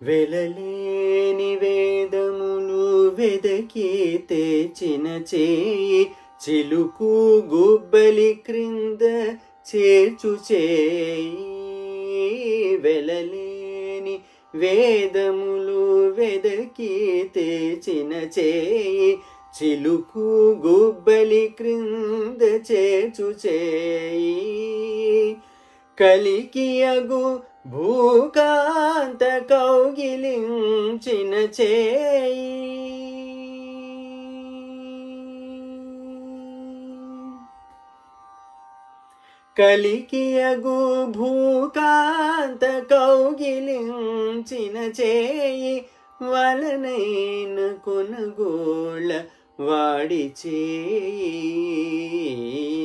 వెలలేని వేదములు వెదకి తెచిన చేయి చిలుకు గుబ్బలి క్రింద చేర్చు చేయి. వెలలేని వేదములు వెదకి తెచిన చేయి చిలుకు గుబ్బలి క్రింద చేర్చు చేయి. కలికియగు భూకాంత కౌగిలించిన చేయి. కలికియగు భూకాంత కౌగిలించిన చేయి వలనైన కొనగోళ వాడి చేయి.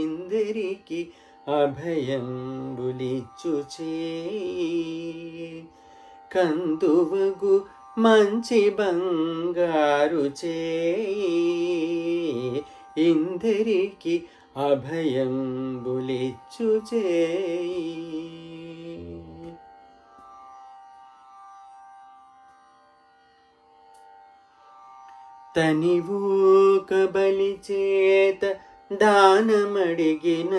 ఇందరికి అభయంబులిచ్చు చేయి. కందువగు మంచి బంగారు చేయి. ఇందరికి అభయంబులిచ్చు చేయి. తనివూక బలి చేత దానమడిగిన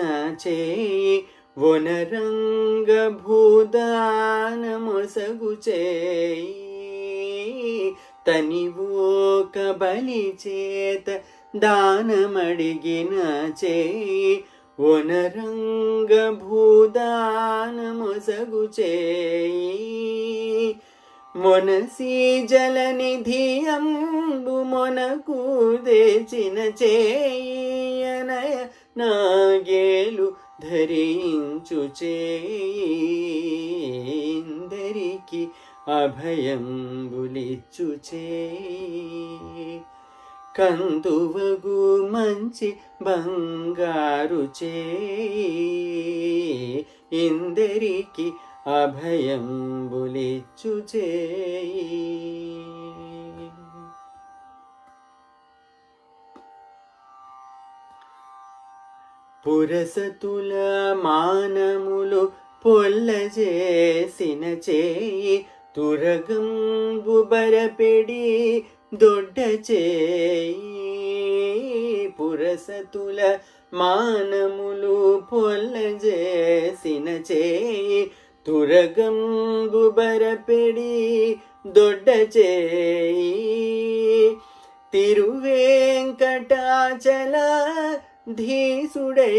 చేయి వనరంగ భూదానమొసగు చేయి. తనివూక బలి చేత దానమడిగిన చేయి వనరంగ భూదానమొసగు చేయి. మొనసి జలనిధియంబు మొనకు తెచిన చేయి. అనయ నాగేలు ధరించు చేయి. ఇందరికి అభయంబులిచ్చు చేయి. కందువగు మంచి బంగారు చేయి. ఇందరికి అభయంబులిచ్చు చేయి. పురసతుల మానములు పొల్లజేసిన చేయి తురగంబు బరపెడి దొడ్డ చేయి. పురసతుల మానములు పొల్లజేసిన చేయి తురగంబు బరపెడి దొడ్డ చేయి. తిరువేంకటాచల ధీసుడై